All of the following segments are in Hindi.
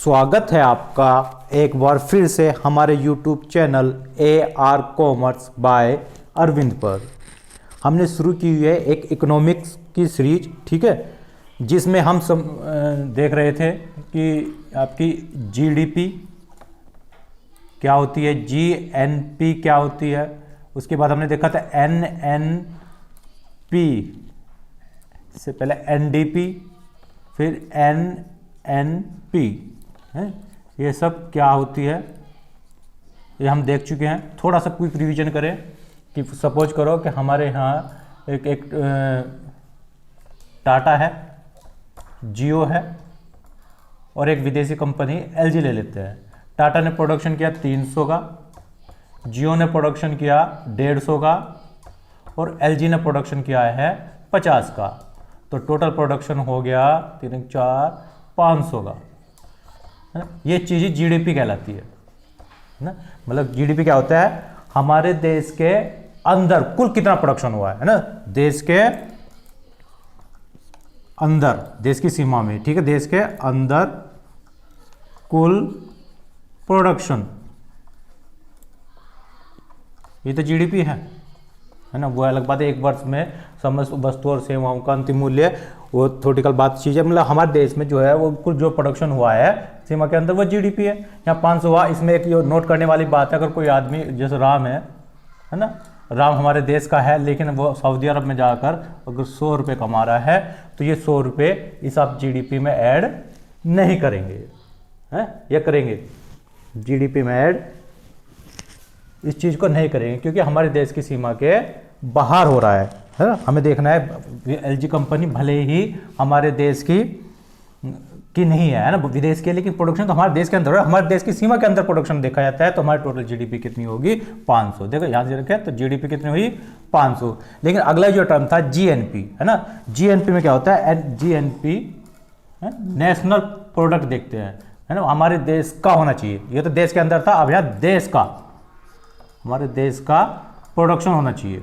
स्वागत है आपका एक बार फिर से हमारे YouTube channel AR commerce by Arvind पर। हमने शुरू की हुई है एक इकोनॉमिक्स की सीरीज, ठीक है, जिसमें हम देख रहे थे कि आपकी GDP क्या होती है, GNP क्या होती है, उसके बाद हमने देखा था NNP से पहले NDP, फिर NNP है, ये सब क्या होती है ये हम देख चुके हैं। थोड़ा सा क्विक रिवीजन करें कि सपोज करो कि हमारे यहाँ एक टाटा है, जियो है और एक विदेशी कंपनी LG ले लेते हैं। टाटा ने प्रोडक्शन किया 300 का, जियो ने प्रोडक्शन किया 150 का और LG ने प्रोडक्शन किया है 50 का। तो टोटल प्रोडक्शन हो गया 3 4 500 का। ये चीज़ GDP कहलाती है ना। मतलब GDP क्या होता है, हमारे देश के अंदर कुल कितना प्रोडक्शन हुआ है ना, देश के अंदर, देश की सीमा में, ठीक है, देश के अंदर कुल प्रोडक्शन, ये तो GDP है ना। वो अलग बात है, एक वर्ष में समस्त वस्तु और सेवाओं का अंतिम मूल्य, वो थोटिकल बात चीज़ है। मतलब हमारे देश में जो है वो कुल जो प्रोडक्शन हुआ है सीमा के अंदर वो GDP है। यहाँ 500 हुआ। इसमें एक नोट करने वाली बात है, अगर कोई आदमी जैसे राम है ना, राम हमारे देश का है लेकिन वो सऊदी अरब में जाकर अगर 100 रुपये कमा रहा है तो ये 100 रुपये इस आप GDP में ऐड नहीं करेंगे, हैं, या करेंगे GDP में ऐड इस चीज़ को नहीं करेंगे क्योंकि हमारे देश की सीमा के बाहर हो रहा है ना। हमें देखना है LG कंपनी भले ही हमारे देश की नहीं है ना, विदेश की, लेकिन प्रोडक्शन तो हमारे देश के अंदर है। हमारे देश की सीमा के अंदर प्रोडक्शन देखा जाता है तो हमारी टोटल GDP कितनी होगी, 500। देखो यहाँ से रखें तो GDP कितनी हुई, 500। लेकिन अगला जो टर्म था GNP है ना, GNP में क्या होता है, GNP नेशनल प्रोडक्ट देखते हैं, है ना, हमारे देश का होना चाहिए। ये तो देश के अंदर था, अब यहाँ देश का, हमारे देश का प्रोडक्शन होना चाहिए।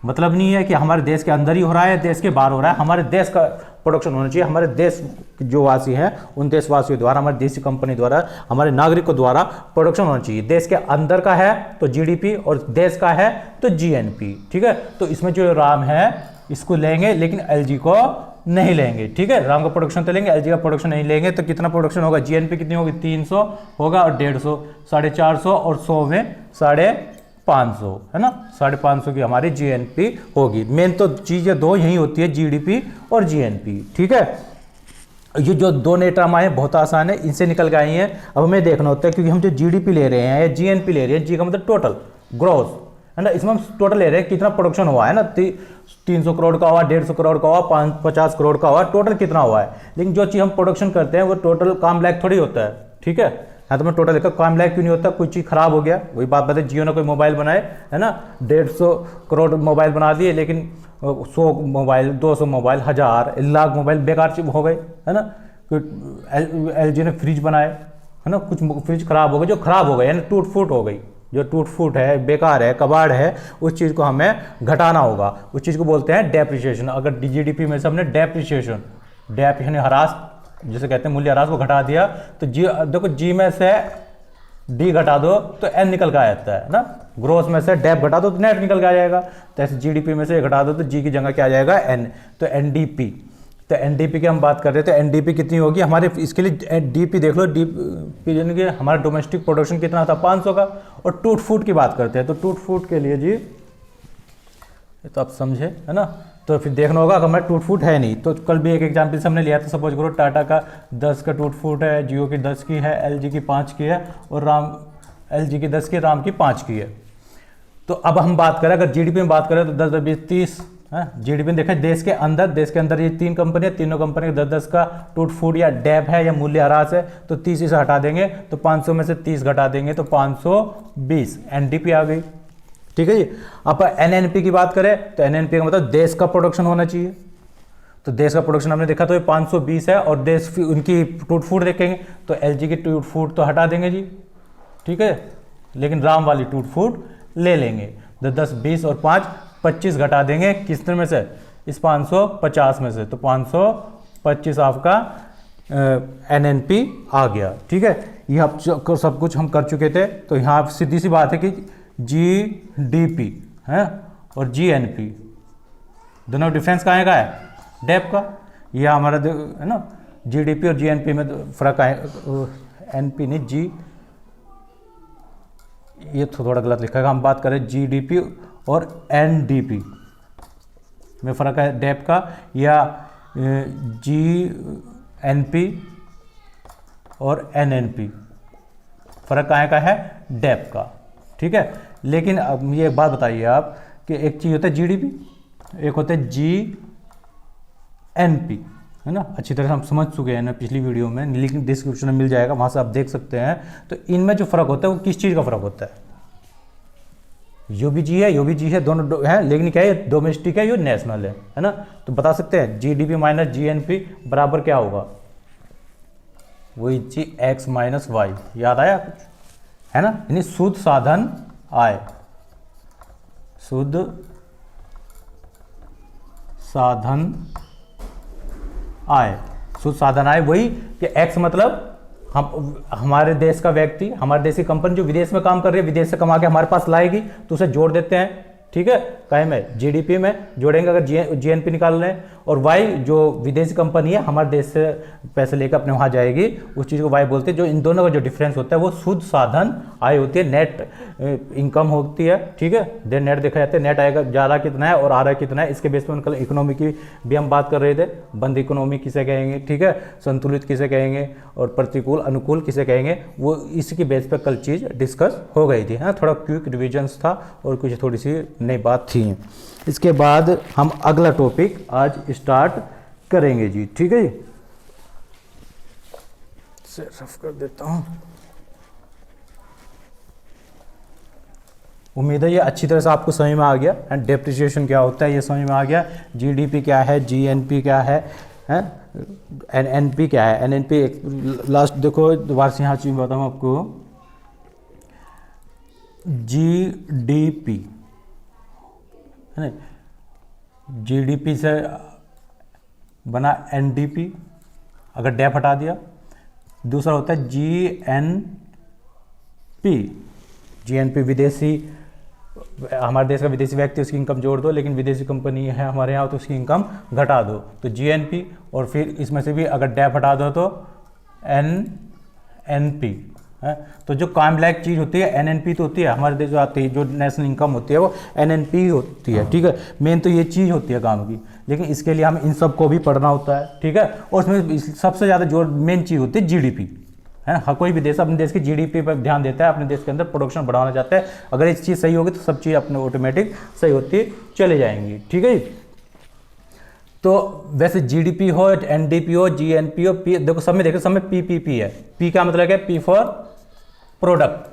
मतलब नहीं है कि हमारे देश के अंदर ही हो रहा है, देश के बाहर हो रहा है, हमारे देश का प्रोडक्शन होना चाहिए। हमारे देश जो वासी हैं उन देशवासियों द्वारा, हमारी देशी कंपनी द्वारा, हमारे नागरिकों द्वारा प्रोडक्शन होना चाहिए। देश के अंदर का है तो GDP और देश का है तो GNP, ठीक है। तो इसमें जो राम है इसको लेंगे लेकिन LG को नहीं लेंगे, ठीक है। राम का प्रोडक्शन तो लेंगे, LG का प्रोडक्शन नहीं लेंगे। तो कितना प्रोडक्शन होगा, GNP कितनी होगी, 300 होगा और 150, 450 और 100 में 550, है ना, 550 की हमारी GNP होगी। मेन तो चीज़ें दो यही होती है, GDP और GNP, ठीक है। ये जो दो नए टर्म आए बहुत आसान है, इनसे निकल के आई हैं। अब हमें देखना होता है क्योंकि हम जो GDP ले रहे हैं या GNP ले रहे हैं, G का मतलब टोटल ग्रोथ है ना, इसमें हम टोटल ले रहे हैं कितना प्रोडक्शन हुआ है ना, 300 करोड़ का हुआ, 150 करोड़ का हुआ, 50 करोड़ का हुआ, टोटल कितना हुआ है। लेकिन जो चीज़ हम प्रोडक्शन करते हैं वो टोटल काम लायक थोड़ी होता है, ठीक है। हाँ, तो मैं टोटल देखा काम लायक क्यों नहीं होता, कोई चीज़ खराब हो गया, वही बात बताए, जियो ने कोई मोबाइल बनाए है ना, 150 करोड़ मोबाइल बना दिए लेकिन 100 मोबाइल, 200 मोबाइल, 1000 लाख मोबाइल बेकार हो गए, है ना। LG ने फ्रिज बनाए, है ना, कुछ फ्रिज खराब हो गए, जो खराब हो गए यानी टूट फूट हो गई, जो टूट फूट है, बेकार है, कबाड़ है, उस चीज़ को हमें घटाना होगा। उस चीज़ को बोलते हैं डेप्रिसिएशन। अगर GDP में से हमने डेप्रिसिएशन, डेप यानी ह्रास, जैसे कहते हैं मूल्य ह्रास, को घटा दिया तो देखो G में से D घटा दो तो N निकल के आ जाता है ना, ग्रोथ में से डेप घटा दो तो नेट निकल के आ जाएगा। तो ऐसे GDP में से घटा दो तो G की जगह क्या आ जाएगा, N, तो NDP। तो NDP की हम बात कर रहे थे, NDP कितनी होगी हमारे, इसके लिए DP देख लो, DP यानी कि हमारा डोमेस्टिक प्रोडक्शन कितना था, 500 का। और टूट फूट की बात करते हैं तो टूट फूट के लिए जी, तो आप समझे है ना, तो फिर देखना होगा अगर हमारा टूट फूट है नहीं तो कल भी एक एग्जाम्पल से हमने लिया था, सपोज करो टाटा का 10 का टूट फूट है, जियो की 10 की है, LG की 5 की है और LG की 10 की, राम की 5 की है। तो अब हम बात करें, अगर GDP में बात करें तो 10, 20, 30 है। GDP में देखें देश के अंदर ये 3 कंपनी है, तीनों कंपनी 10-10 का टूट फूट या डेप है या मूल्य ह्रास है, तो 30 से हटा देंगे तो 500 में से 30 घटा देंगे तो 520 NDP आ गई, ठीक है जी। अब NNP की बात करें तो NNP का मतलब देश का प्रोडक्शन होना चाहिए। तो देश का प्रोडक्शन हमने देखा तो ये 520 है और देश उनकी टूट फूट देखेंगे तो LG की टूट फूट तो हटा देंगे जी, ठीक है, लेकिन राम वाली टूट फूट ले लेंगे। 10, 20 और 5, 25 घटा देंगे किस में से, इस 550 में से, तो 525 आपका NNP आ गया। ठीक है, ये अब सब कुछ हम कर चुके थे। तो यहाँ सीधी सी बात है कि GDP है और GNP दोनों डिफरेंस कहाँ का है, डेप का। ये हमारा है ना, GDP और GNP में फर्क है, NP नहीं G, ये थोड़ा गलत लिखा है। हम बात करें GDP और NDP में फ़र्क है डेप का, या GNP और NNP फ़र्क कहाँ का है, डेप का। ठीक है, लेकिन अब ये एक बात बताइए आप कि एक चीज़ होता है GDP, एक होता है GNP, है ना। अच्छी तरह से हम समझ चुके हैं ना पिछली वीडियो में, लेकिन डिस्क्रिप्शन में मिल जाएगा, वहाँ से आप देख सकते हैं। तो इनमें जो फ़र्क होता है वो किस चीज़ का फ़र्क होता है, UBG है, UBG है, दोनों है, लेकिन क्या है, डोमेस्टिक है, ये नेशनल है ना। तो बता सकते हैं GDP माइनस GNP बराबर क्या होगा, वही X माइनस Y। याद आया कुछ, है ना। यानी शुद्ध साधन आय, शुद्ध साधन आय, शुद्ध साधन आय वही कि X मतलब हम हमारे देश का व्यक्ति, हमारे देश की कंपनी जो विदेश में काम कर रही है, विदेश से कमा के हमारे पास लाएगी तो उसे जोड़ देते हैं। ठीक है, कहे में GDP में जोड़ेंगे अगर GNP निकाल रहे हैं, और Y जो विदेशी कंपनी है हमारे देश से पैसे लेकर अपने वहाँ जाएगी, उस चीज़ को Y बोलते हैं। जो इन दोनों का जो डिफरेंस होता है वो शुद्ध साधन आय होती है, नेट इनकम होती है। ठीक है, देन नेट देखा जाता है, नेट आएगा ज़्यादा कितना है और आ रहा है कितना है, इसके बेस पर उनका इकोनॉमी की भी हम बात कर रहे थे। बंद इकोनॉमी किसे कहेंगे, ठीक है, संतुलित किसे कहेंगे, और प्रतिकूल अनुकूल किसे कहेंगे, वो इसकी बेस पर कल चीज़ डिस्कस हो गई थी। हाँ, थोड़ा क्विक रिविजन्स था और कुछ थोड़ी सी नई बात थी। इसके बाद हम अगला टॉपिक आज स्टार्ट करेंगे जी। ठीक है जी, रफ कर देता हूं। उम्मीद है ये अच्छी तरह से आपको समझ में आ गया। एंड डेप्रिसिएशन क्या होता है ये समझ में आ गया, GDP क्या है, GNP क्या है, NNP क्या है। NNP एक लास्ट देखो दोबारा से यहाँ चीज बताऊँ आपको, GDP है ना, GDP से बना NDP, अगर डेप हटा दिया। दूसरा होता है GNP विदेशी, हमारे देश का विदेशी व्यक्ति, उसकी इनकम जोड़ दो, लेकिन विदेशी कंपनी है हमारे यहाँ तो उसकी इनकम घटा दो, तो GNP। और फिर इसमें से भी अगर डेप हटा दो तो NNP है। तो जो काम लायक चीज़ होती है NNP तो होती है, हमारे देश में आती है जो नेशनल इनकम होती है वो NNP होती है। ठीक है, मेन तो ये चीज़ होती है काम की, लेकिन इसके लिए हमें इन सब को भी पढ़ना होता है। ठीक है, और उसमें सबसे ज़्यादा जो मेन चीज़ होती है GDP है ना। हर कोई भी देश अपने देश की GDP पर ध्यान देता है, अपने देश के अंदर प्रोडक्शन बढ़ाना चाहता है। अगर एक चीज़ सही होगी तो सब चीज़ अपने ऑटोमेटिक सही होती चले जाएंगी। ठीक है, तो वैसे GDP हो, NDP हो, GNP हो, देखो सब में, देखो सब में PPP है। P का मतलब है P फॉर प्रोडक्ट,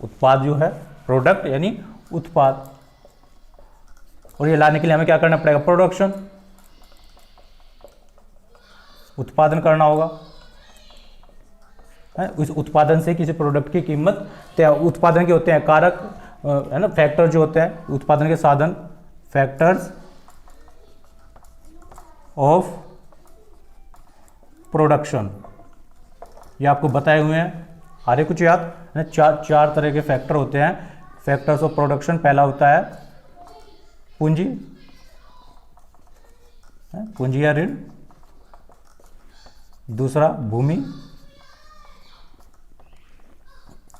उत्पाद जो है, प्रोडक्ट यानी उत्पाद, और ये लाने के लिए हमें क्या करना पड़ेगा, प्रोडक्शन, उत्पादन करना होगा। उस उत्पादन से किसी प्रोडक्ट की कीमत, उत्पादन के होते हैं कारक है ना, फैक्टर जो होते हैं उत्पादन के साधन, फैक्टर्स ऑफ प्रोडक्शन, ये आपको बताए हुए हैं। आ रहे कुछ याद है, चार तरह के फैक्टर होते हैं, फैक्टर्स ऑफ प्रोडक्शन। पहला होता है पूंजी, पूंजी या ऋण। दूसरा भूमि,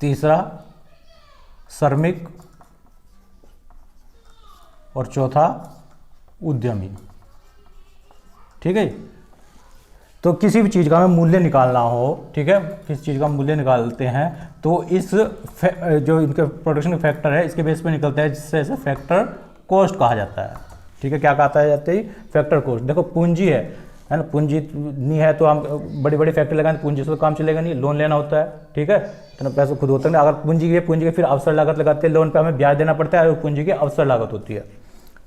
तीसरा श्रमिक, और चौथा उद्यमी। ठीक है, तो किसी भी चीज़ का हमें मूल्य निकालना हो, ठीक है, किसी चीज़ का मूल्य निकालते हैं तो इस जो इनके प्रोडक्शन का फैक्टर है इसके बेस पे निकलता है, जिससे इसे फैक्टर कॉस्ट कहा जाता है। ठीक है, क्या कहता है जाते ही, फैक्टर कॉस्ट। देखो पूंजी है ना, पूंजी नहीं है तो हम बड़ी बड़ी फैक्ट्री लगाएं, पूंजी से तो काम चलेगा नहीं, लोन लेना होता है। ठीक है, तो पैसा खुद होता है ना। अगर पूंजी है, पूंजी के फिर अवसर लागत लगाते हैं, लोन पे हमें ब्याज देना पड़ता है, और पूंजी की अवसर लागत होती है।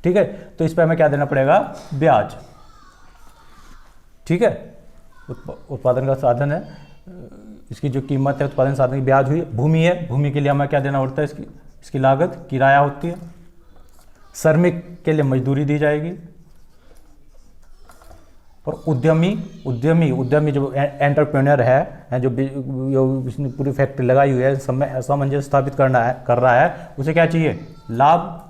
ठीक है, तो इस पर हमें क्या देना पड़ेगा, ब्याज। ठीक है, उत्पादन का साधन है, इसकी जो कीमत है उत्पादन साधन की ब्याज हुई। भूमि है, भूमि के लिए हमें क्या देना पड़ता है, इसकी लागत किराया होती है। श्रमिक के लिए मजदूरी दी जाएगी, और उद्यमी जो एंटरप्रेन्योर है जो इसने पूरी फैक्ट्री लगाई हुई है, सामंजस्य स्थापित कर रहा है, उसे क्या चाहिए? लाभ।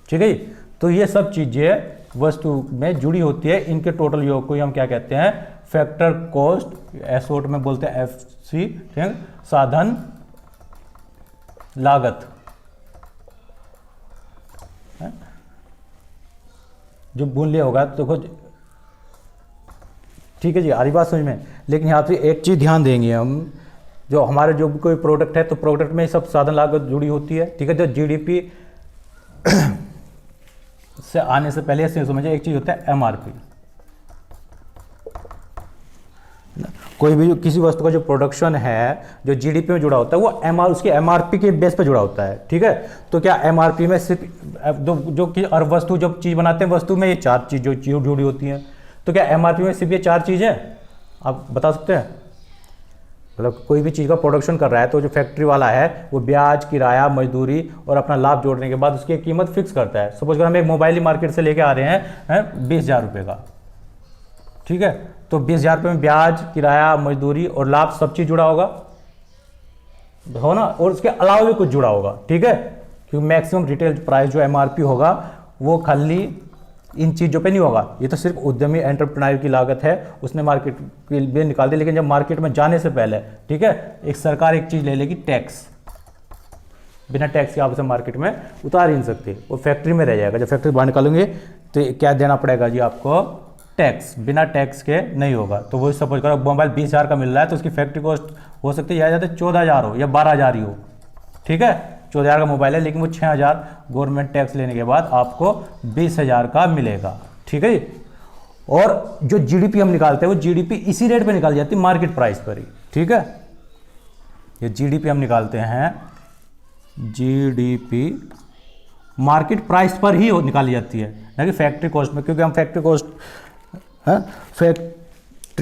ठीक है। तो ये सब चीजें वस्तु में जुड़ी होती है, इनके टोटल योग को हम क्या कहते हैं? फैक्टर कॉस्ट, एसोट में बोलते हैं एफसी, ठीक है, साधन लागत। जो मूल्य होगा तो कुछ, ठीक है जी, आ रही बात समझ में। लेकिन यहाँ पे एक चीज ध्यान देंगे हम, जो हमारे जो कोई प्रोडक्ट है तो प्रोडक्ट में सब साधन लागत जुड़ी होती है, ठीक है। जो जीडीपी से आने से पहले से समझिए एक चीज होता है एमआरपी। कोई भी किसी वस्तु का जो प्रोडक्शन है जो जीडीपी में जुड़ा होता है वो उसकी एमआरपी के बेस पे जुड़ा होता है, ठीक है। तो क्या एमआरपी में सिर्फ जो कि और वस्तु जब चीज बनाते हैं वस्तु में ये 4 चीज जो जुड़ी होती हैं, तो क्या एमआरपी में सिर्फ ये 4 चीजें आप बता सकते हैं? मतलब कोई भी चीज़ का प्रोडक्शन कर रहा है तो जो फैक्ट्री वाला है वो ब्याज, किराया, मजदूरी और अपना लाभ जोड़ने के बाद उसकी कीमत फिक्स करता है। सपोज अगर हम एक मोबाइल ही मार्केट से लेके आ रहे हैं 20,000 रुपये का, ठीक है, तो 20,000 रुपये में ब्याज, किराया, मजदूरी और लाभ सब चीज़ जुड़ा होगा, हो ना, और उसके अलावा भी कुछ जुड़ा होगा, ठीक है। क्योंकि मैक्सिमम रिटेल प्राइस जो एमआरपी होगा वो खाली इन चीज़ों पे नहीं होगा, ये तो सिर्फ उद्यमी एंटरप्रेन्योर की लागत है, उसने मार्केट के लिए निकाल दी। लेकिन जब मार्केट में जाने से पहले, ठीक है, एक सरकार एक चीज़ ले लेगी टैक्स, बिना टैक्स के आप उसे मार्केट में उतार ही नहीं सकते, वो फैक्ट्री में रह जाएगा। जब फैक्ट्री बाहर निकालेंगे तो क्या देना पड़ेगा जी आपको? टैक्स। बिना टैक्स के नहीं होगा। तो वो सपोज करो मोबाइल 20,000 का मिल रहा है तो उसकी फैक्ट्री कॉस्ट हो सकती है ज़्यादा 14,000 हो या 12,000 ही हो, ठीक है। 14,000 का मोबाइल है लेकिन वो 6,000 गवर्नमेंट टैक्स लेने के बाद आपको 20,000 का मिलेगा, ठीक है। और जो जीडीपी हम निकालते हैं वो जीडीपी इसी रेट पे निकाली जाती है, मार्केट प्राइस पर ही, ठीक है। ये जीडीपी हम निकालते हैं, जीडीपी मार्केट प्राइस पर ही निकाली जाती है, ना कि फैक्ट्री कॉस्ट में। क्योंकि हम फैक्ट्री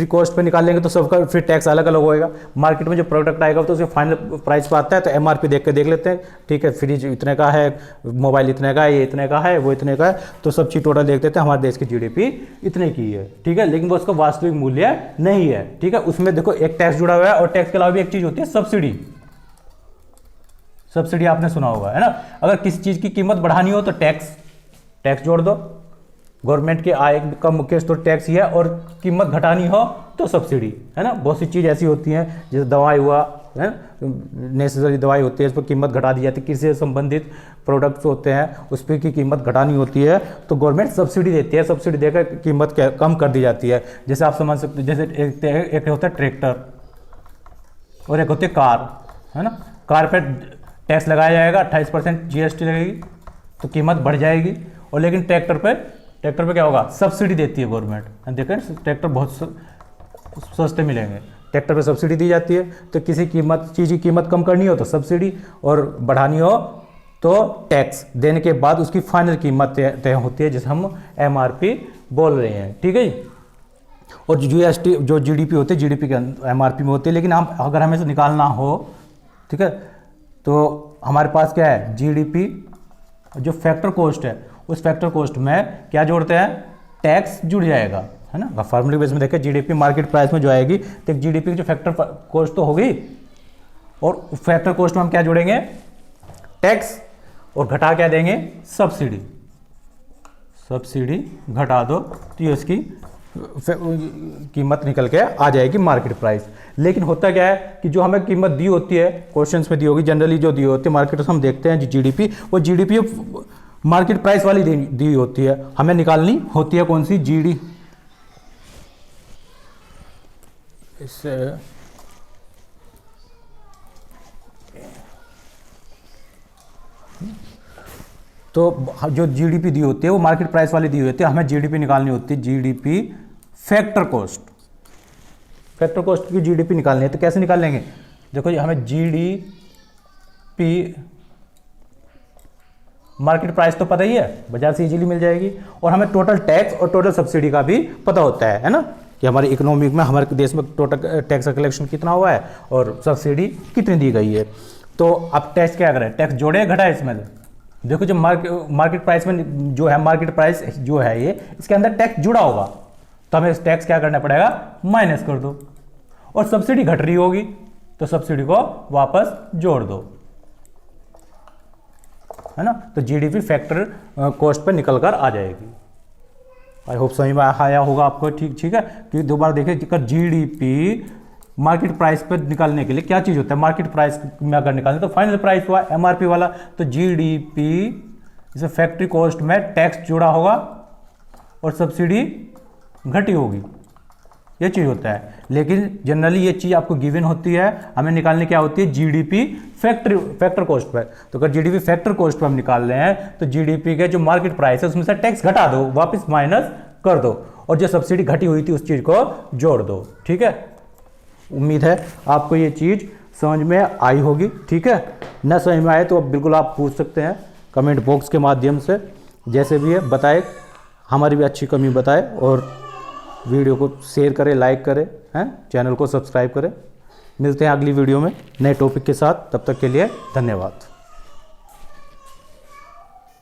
कॉस्ट पे निकालेंगे तो सबका फिर टैक्स अलग अलग होएगा। मार्केट में जो प्रोडक्ट आएगा तो उसके फाइनल प्राइस पे आता है तो एमआरपी देख लेते हैं, ठीक है, फ्रिज इतने का है, मोबाइल इतने का है, ये इतने का है, वो इतने का है, तो सब चीज़ टोटल देख लेते हैं, हमारे देश की जीडीपी इतने की है, ठीक है। लेकिन वो उसका वास्तविक मूल्य नहीं है, ठीक है। उसमें देखो एक टैक्स जुड़ा हुआ है और टैक्स के अलावा भी एक चीज़ होती है सब्सिडी। सब्सिडी आपने सुना होगा, है ना। अगर किसी चीज़ की कीमत बढ़ानी हो तो टैक्स जोड़ दो, गवर्नमेंट के आय का मुख्य स्रोत टैक्स ही है, और कीमत घटानी हो तो सब्सिडी, है ना। बहुत सी चीज़ ऐसी होती हैं जैसे दवाई हुआ, है, नेसेसरी दवाई होती है, इस पर कीमत घटा दी जाती है। किसी से संबंधित प्रोडक्ट्स होते हैं उस पर की कीमत घटानी होती है तो गवर्नमेंट सब्सिडी देती है, सब्सिडी देकर कीमत कम कर दी जाती है। जैसे आप समझ सकते हैं, जैसे एक होता है ट्रैक्टर और एक होती है कार, है ना। कार पर टैक्स लगाया जाएगा, 28% जीएसटी लगेगी तो कीमत बढ़ जाएगी। और लेकिन ट्रैक्टर पे क्या होगा? सब्सिडी देती है गवर्नमेंट। देखें ट्रैक्टर बहुत सस्ते मिलेंगे, ट्रैक्टर पे सब्सिडी दी जाती है। तो किसी चीज़ की कीमत कम करनी हो तो सब्सिडी, और बढ़ानी हो तो टैक्स देने के बाद उसकी फाइनल कीमत तय होती है, जिसे हम एमआरपी बोल रहे हैं, ठीक है। और जीएसटी जो जीडीपी होती है, जीडीपी के एमआरपी में होती है। लेकिन हम अगर हमें से निकालना हो, ठीक है, तो हमारे पास क्या है? जीडीपी जो फैक्टर कॉस्ट है, उस फैक्टर कॉस्ट में क्या जोड़ते हैं? टैक्स जुड़ जाएगा, है ना। फॉर्मूले बेस में देखें, जीडीपी मार्केट प्राइस में जो आएगी तो जीडीपी की जो फैक्टर कॉस्ट तो होगी, और फैक्टर कॉस्ट में हम क्या जोड़ेंगे? टैक्स, और घटा क्या देंगे? सब्सिडी। सब्सिडी घटा दो तो ये उसकी कीमत निकल के आ जाएगी मार्केट प्राइस। लेकिन होता क्या है कि जो हमें कीमत दी होती है, क्वेश्चंस में दी होगी, जनरली जो दी होती है मार्केट से हम देखते हैं जीडीपी, वो जीडीपी मार्केट प्राइस वाली दी होती है, हमें निकालनी होती है कौन सी? जीडी इससे तो जो जीडीपी दी होती है वो मार्केट प्राइस वाली दी होती है, हमें जीडीपी निकालनी होती है, GDP factor cost. Factor cost की जीडीपी निकालनी है तो कैसे निकाल लेंगे? देखो हमें जीडीपी मार्केट प्राइस तो पता ही है, बाजार से इजीली मिल जाएगी, और हमें टोटल टैक्स और टोटल सब्सिडी का भी पता होता है ना, कि हमारी इकोनॉमिक में, हमारे देश में टोटल टैक्स का कलेक्शन कितना हुआ है और सब्सिडी कितनी दी गई है। तो अब टैक्स क्या करें? टैक्स जोड़े घटाए इसमें? देखो जब मार्केट प्राइस में जो है, मार्केट प्राइस जो है ये, इसके अंदर टैक्स जुड़ा होगा, तो हमें टैक्स क्या करना पड़ेगा, माइनस कर दो। और सब्सिडी घट रही होगी तो सब्सिडी को वापस जोड़ दो, है ना। तो जीडीपी फैक्टर कॉस्ट पे निकल कर आ जाएगी। आई होप समझ में आया होगा आपको। ठीक है, कि दोबारा देखिए, जीडीपी मार्केट प्राइस पर निकालने के लिए क्या चीज़ होता है, मार्केट प्राइस में अगर निकालने तो फाइनल प्राइस हुआ एमआरपी वाला, तो जीडीपी इसे फैक्ट्री कॉस्ट में टैक्स जुड़ा होगा और सब्सिडी घटी होगी, ये चीज़ होता है। लेकिन जनरली ये चीज़ आपको गिवन होती है, हमें निकालने क्या होती है, जीडीपी फैक्टर कॉस्ट पर। तो अगर जीडीपी फैक्टर कॉस्ट पर हम निकाल रहे हैं तो जीडीपी के जो मार्केट प्राइस है उसमें से टैक्स घटा दो, वापस माइनस कर दो, और जो सब्सिडी घटी हुई थी उस चीज़ को जोड़ दो। ठीक है, उम्मीद है आपको ये चीज़ समझ में आई होगी। ठीक है, न समझ में आए तो बिल्कुल आप पूछ सकते हैं कमेंट बॉक्स के माध्यम से, जैसे भी है बताए, हमारी भी अच्छी कमी बताए, और वीडियो को शेयर करें, लाइक करें, हैं, चैनल को सब्सक्राइब करें। मिलते हैं अगली वीडियो में नए टॉपिक के साथ, तब तक के लिए धन्यवाद।